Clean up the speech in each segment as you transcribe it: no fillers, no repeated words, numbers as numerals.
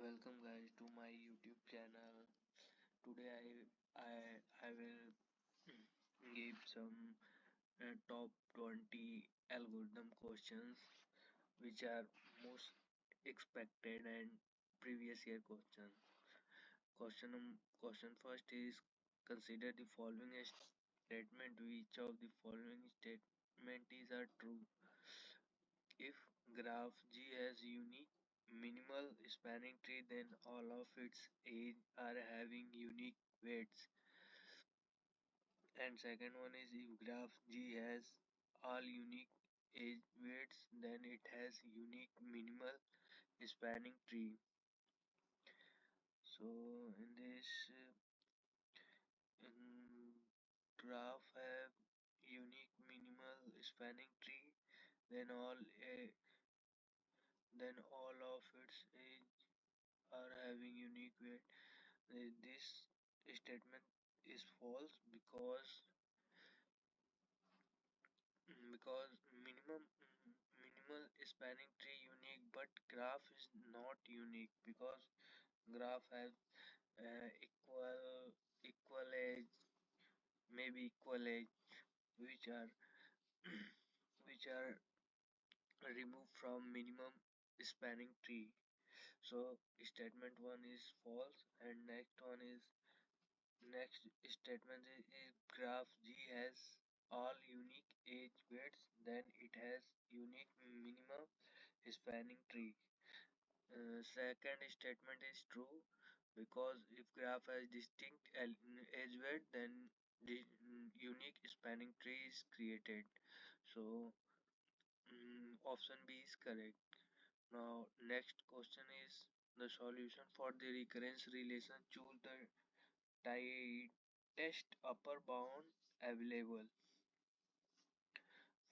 Welcome guys to my YouTube channel. Today I will give some top 20 algorithm questions which are most expected and previous year questions. Question first is, consider the following statement. Which of the following statement is are true? If graph G has unique minimal spanning tree, then all of its edges are having unique weights. And second one is, if graph G has all unique edge weights, then it has unique minimal spanning tree. So in this graph have unique minimal spanning tree, then all of its edge are having unique weight. This statement is false because minimal spanning tree unique, but graph is not unique because graph has equal age, maybe equal age, which are which are removed from minimum spanning tree. So statement one is false, and next statement is graph G has all unique edge weights, then it has unique minimum spanning tree. Second statement is true because if graph has distinct edge weight, then the unique spanning tree is created. So option B is correct. Now next question is the solution for the recurrence relation. Choose the tightest upper bound available.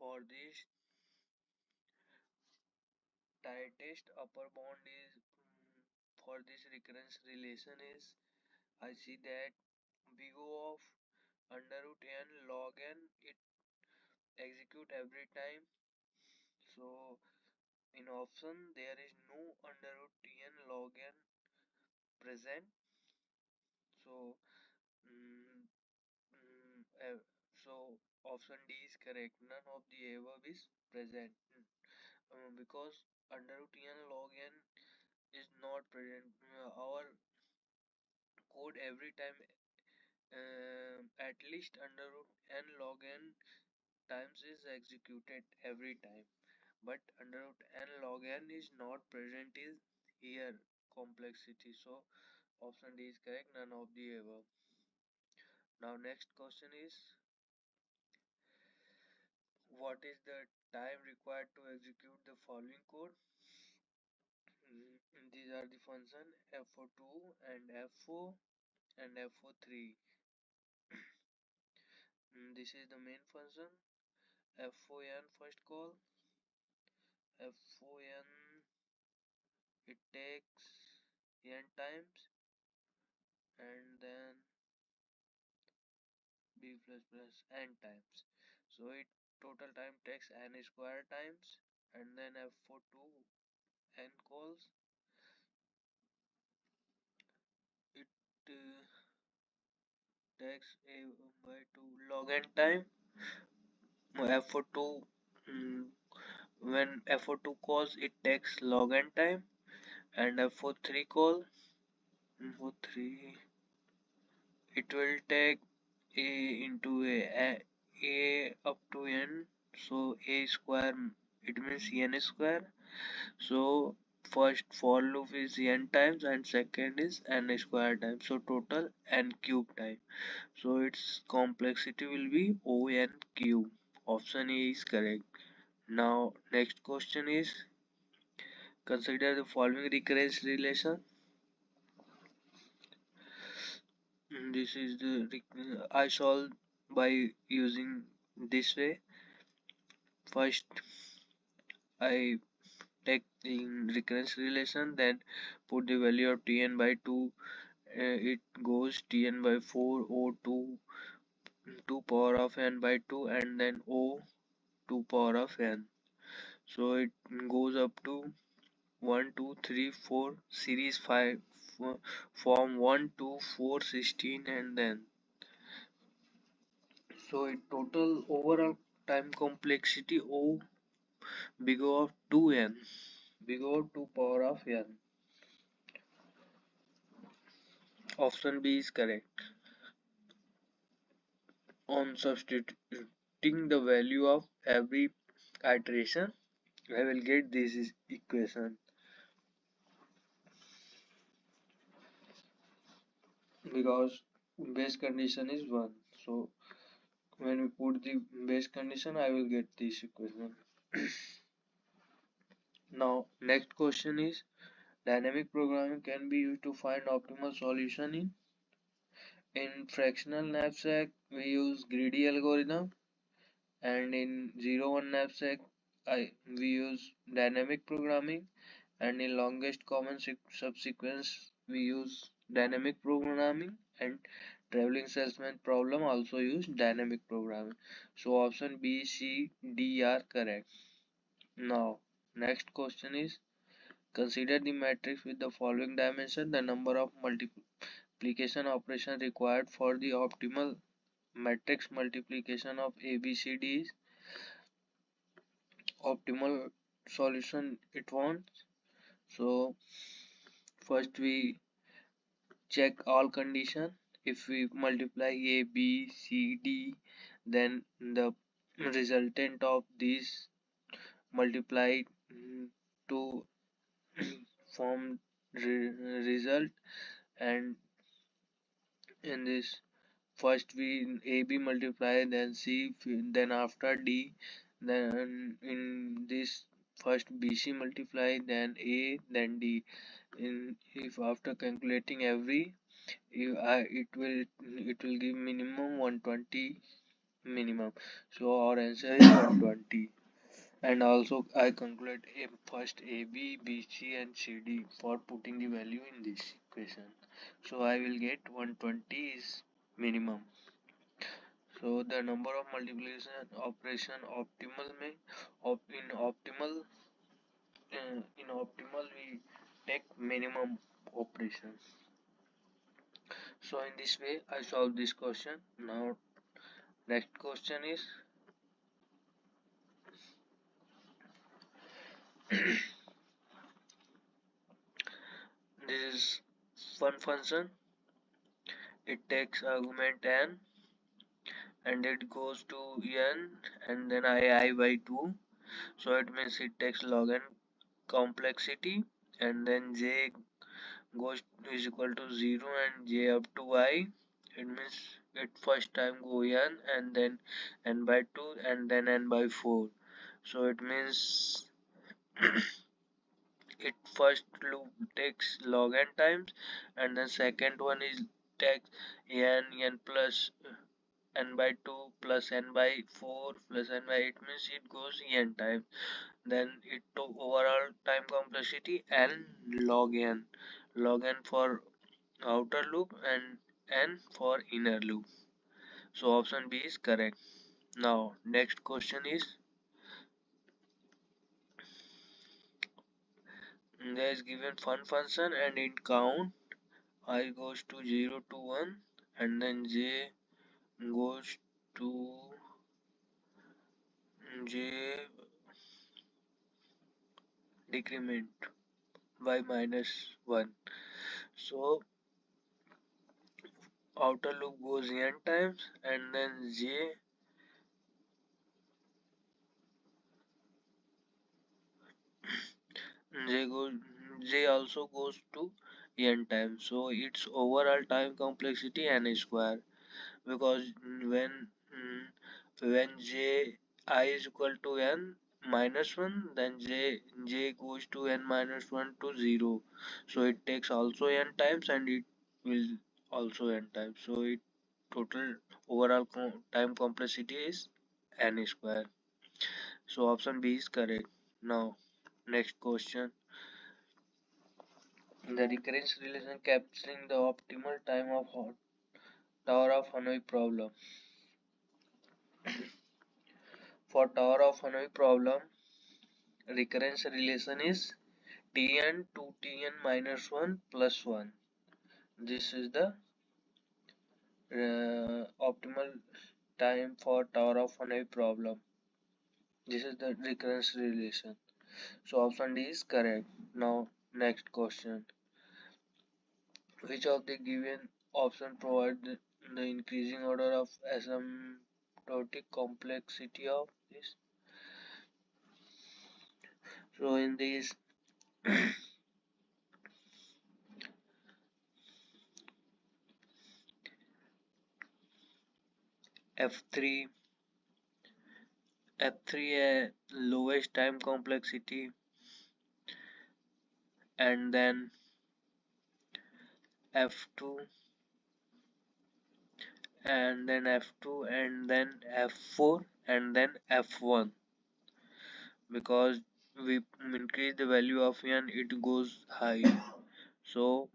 For this, tightest upper bound is for this recurrence relation is, I see that big O of under root n log n, it execute every time. So in option there is no under root n log n present. So mm, so option D is correct. None of the above is present. Because under root n log n is not present. Our code every time at least under root n log n times is executed every time, but under root n log n is not present is here complexity. So option D is correct, none of the above. Now next question is, what is the time required to execute the following code? These are the function f02 and f4 and f03. This is the main function. F4n first call. F4n, it takes n times, and then b plus plus n times. So it total time takes n square times, and then f42 n calls. It takes a by 2 log n time. F42 when F42 calls, it takes log n time, and F43 call, F43, it will take a into a up to n. So a square, it means n square. So first for loop is n times and second is n square times. So total n cube time. So its complexity will be O n cube. Option A is correct. Now next question is, consider the following recurrence relation. This is the I solve by using this way. First I take the recurrence relation, then put the value of tn by 2. It goes tn by 4 o 2 power of n by 2, and then o 2 power of n. So it goes up to 1 2 3 4 series 5 form 1 2 4 16 and then so in total overall time complexity O big O of 2n big O of 2 power of n. Option B is correct. On substituting the value of every iteration I will get this equation because base condition is 1, so when we put the base condition I will get this equation. Now next question is dynamic programming can be used to find optimal solution in fractional knapsack we use greedy algorithm, and in 01 knapsack we use dynamic programming, and in longest common subsequence we use dynamic programming, and traveling salesman problem also use dynamic programming. So option B, C, D are correct. Now next question is consider the matrix with the following dimension. The number of multiplication operation required for the optimal matrix multiplication of ABCD is optimal solution it wants. So first we check all condition. If we multiply A, B, C, D, then the resultant of these multiplied to form result, and in this first we AB multiply then C then after D, then in this first BC multiply then A then D. In if after calculating every it will give minimum 120 minimum, so our answer is 120. And also I calculate first AB, BC and CD for putting the value in this equation, so I will get 120 is minimum. So the number of multiplication operation optimal में in optimal we take minimum operations. So in this way I solve this question. Now next question is this is one function. It takes argument n and it goes to n and then I by 2, so it means it takes log n complexity, and then j goes is equal to 0 and j up to I. It means it first time go n and then n by 2 and then n by 4, so it means it first loop takes log n times, and then second one is takes n plus n by 2 plus n by 4 plus n by 8, means it goes n times. Then it took overall time complexity n log n for outer loop and n for inner loop. So option B is correct. Now next question is there is given fun function and in count I goes to 0 to 1 and then j goes to j decrement by -1. So outer loop goes n times and then j goes j also goes to n times, so its overall time complexity n square, because when j I is equal to n minus 1, then j goes to n minus 1 to 0, so it takes also n times and it will also n times, so it total overall time complexity is n square. So option B is correct. Now next question, the recurrence relation capturing the optimal time of Tower of Hanoi problem. For Tower of Hanoi problem, recurrence relation is tn to tn minus 1 plus 1. This is the optimal time for tower of a problem. This is the recurrence relation. So option D is correct. Now next question. Which of the given option provide the increasing order of asymptotic complexity of this? So in this F3 F3 lowest time complexity, and then F2 and then F2 and then F4 and then F1, because we increase the value of n, it goes high. So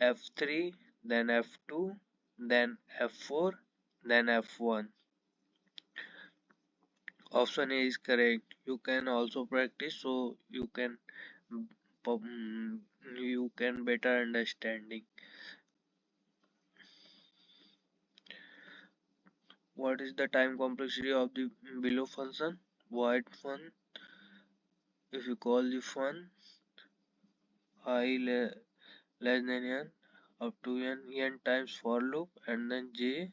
F3, then F2, then F4, then F1. Option A is correct. You can also practice so you can better understanding. What is the time complexity of the below function? Void fun. If you call the fun I less than n up to n times for loop, and then j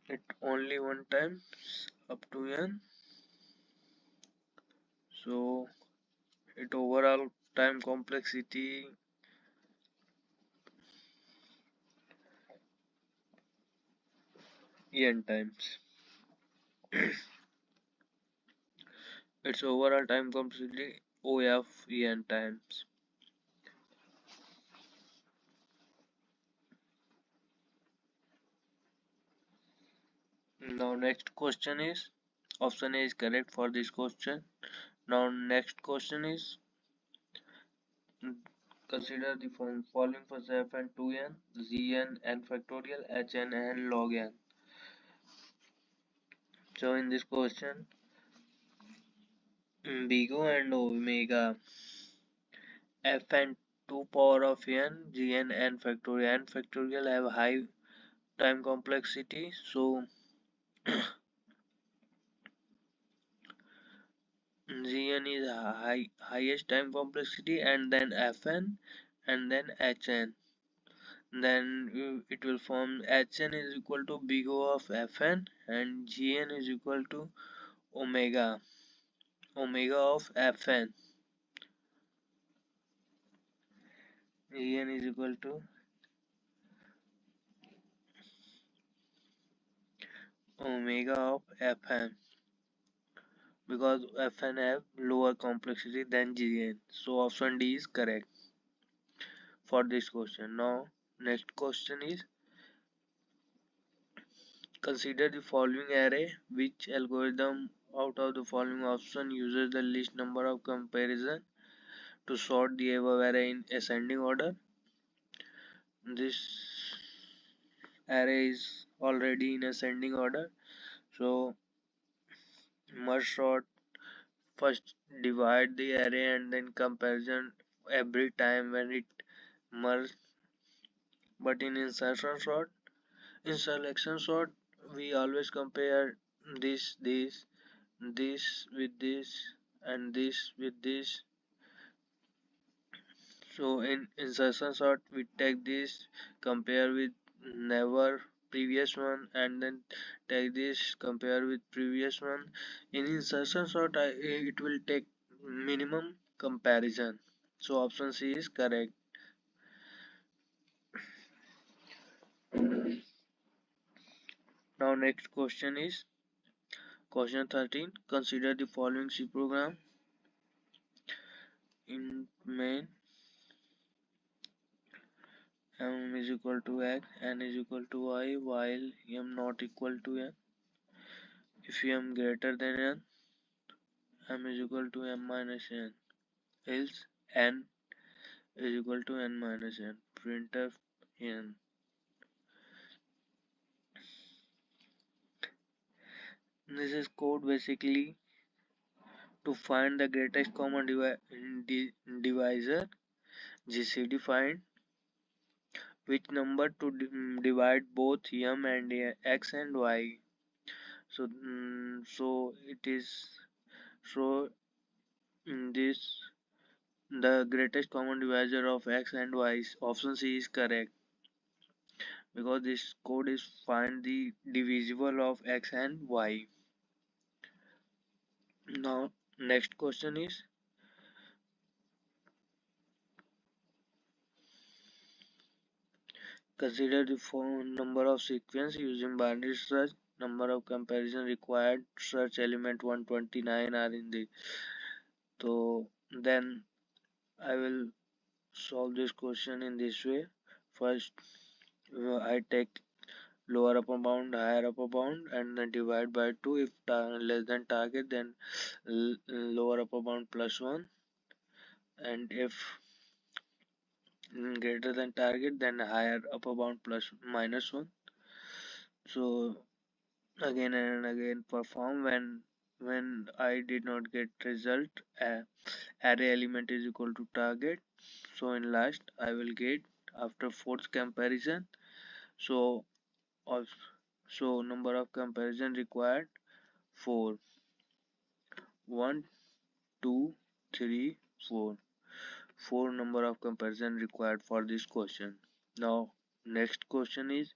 it only one time up to n, so it overall time complexity n times. Its overall time complexity of n times. Now next question is, option A is correct for this question. Now next question is, consider the following for fn 2n, zn, n factorial, hn and log n. So in this question, big O and omega fn 2 power of n, gn, n factorial have high time complexity. So Gn is highest time complexity, and then Fn, and then Hn. Then it will form Hn is equal to big O of Fn, and Gn is equal to omega of Fn. Gn is equal to omega of Fn, because Fn have lower complexity than Gn. So option D is correct for this question. Now next question is, consider the following array. Which algorithm out of the following option uses the least number of comparison to sort the above array in ascending order? This array is already in ascending order. So merge sort, first divide the array and then comparison every time when it merge. But in selection sort, we always compare this with this and this with this. So in insertion sort, we take this, compare with never previous one, and then take this, compare with previous one. In insertion sort, it will take minimum comparison. So option C is correct. Now next question is question 13. Consider the following C program. In main, m is equal to x, n is equal to y, while m not equal to n. If m greater than n, m is equal to m minus n. Else n is equal to n minus n. Printf n. This is code basically to find the greatest common divisor. GCD find which number to divide both m and x and y. So it is so in this the greatest common divisor of x and y option C is correct because this code is find the divisible of x and y. Now next question is consider the phone number of sequence using binary search. Number of comparison required search element 129 are in the. So then I will solve this question in this way. First, I take lower upper bound, higher upper bound, and then divide by 2. If less than target, then lower upper bound plus 1, and if greater than target, then higher upper bound plus minus 1. So again and again perform. When I did not get result, array element is equal to target. So in last I will get after fourth comparison. So of so number of comparison required 4. 1 2 3 4. 4 number of comparison required for this question. Now next question is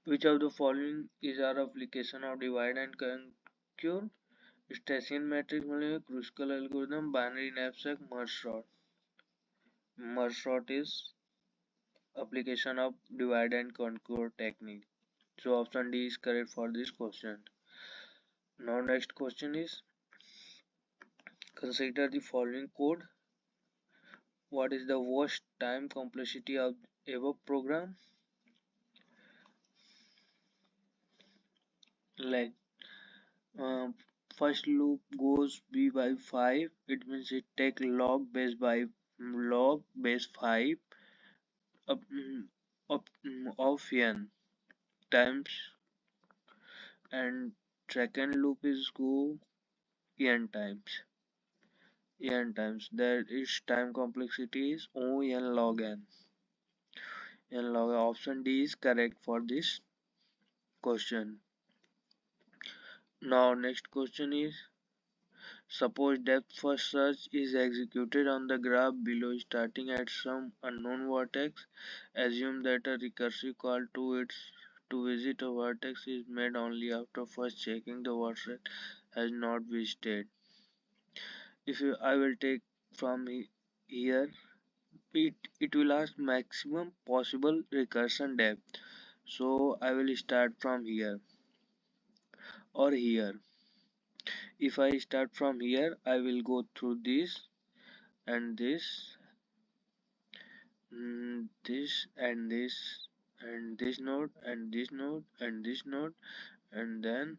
which of the following is our application of divide and conquer? Station matrix multiplication, Kruskal algorithm, binary knapsack, merge sort. Merge sort is application of divide and conquer technique. So option D is correct for this question. Now next question is consider the following code. What is the worst time complexity of ever program? Like first loop goes b by 5. It means it take log base 5 up, up of n times, and second loop is go n times. That its time complexity is o n log n. N log option D is correct for this question. Now next question is suppose depth first search is executed on the graph below starting at some unknown vertex. Assume that a recursive call to visit a vertex is made only after first checking the vertex has not visited. If I will take from here, it will ask maximum possible recursion depth. So I will start from here or here. If I start from here, I will go through this and this, this and this node and this node and this node, and then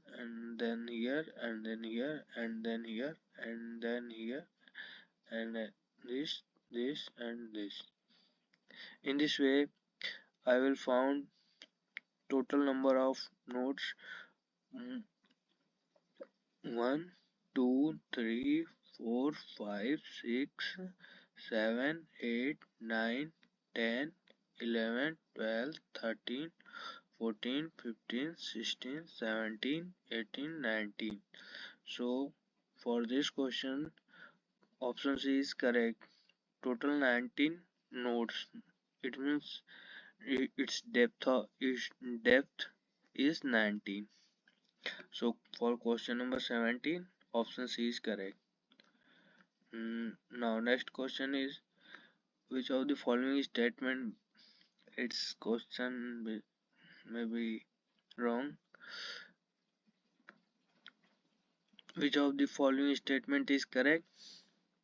here and then here and then here and then here and this and this. In this way, I will found total number of nodes 1, 2, 3, 4, 5, 6, 7, 8, 9, 10, 11, 12, 13, 14, 15, 16, 17, 18, 19. So for this question, option C is correct. Total 19 nodes. It means its depth is 19. So for question number 17, option C is correct. Now next question is which of the following statement its question may be wrong. Which of the following statement is correct?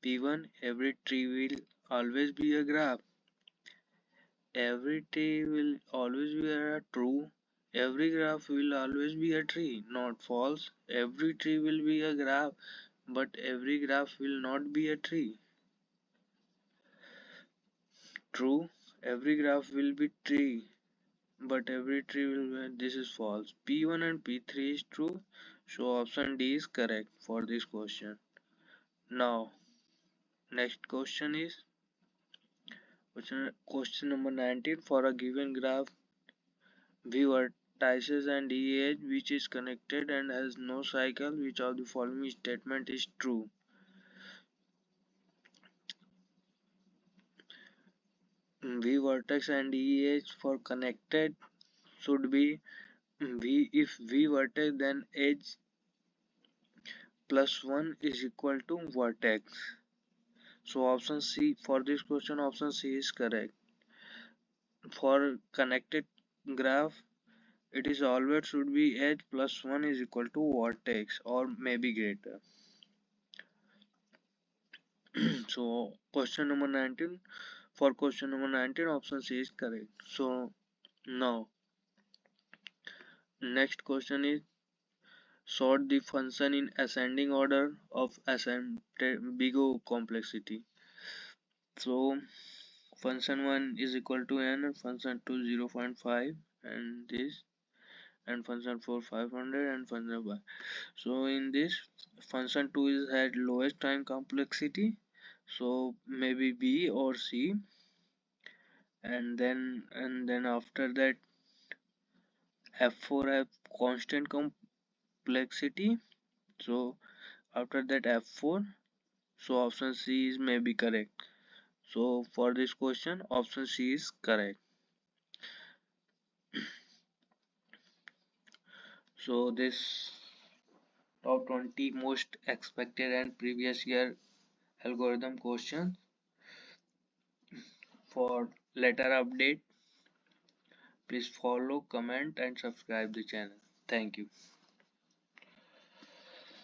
P1 every tree will always be a graph. Every tree will always be a true. Every graph will always be a tree, not false. Every tree will be a graph, but every graph will not be a tree. True, every graph will be tree, but every tree will be, this is false. P1 and P3 is true, so option D is correct for this question. Now, next question is question number 19. For a given graph, V vertices and E edge which is connected and has no cycle, which of the following statement is true? V vertex and E edge for connected should be V. If V vertex, then edge plus 1 is equal to vertex. So option C for this question, option C is correct. For connected graph, it is always should be edge plus 1 is equal to vertex or maybe greater. So question number 19, for question number 19 option C is correct. So now next question is sort the function in ascending order of big O complexity. So function 1 is equal to n and function 2 0.5 and this, and function 4 500 and function 5. So in this function 2 is at lowest time complexity, so maybe B or C, and then after that f4 have constant complexity, so after that f4, so option C is maybe correct. So for this question option C is correct. So this top 20 most expected and previous year algorithm questions. For later update, please follow, comment and subscribe the channel. Thank you.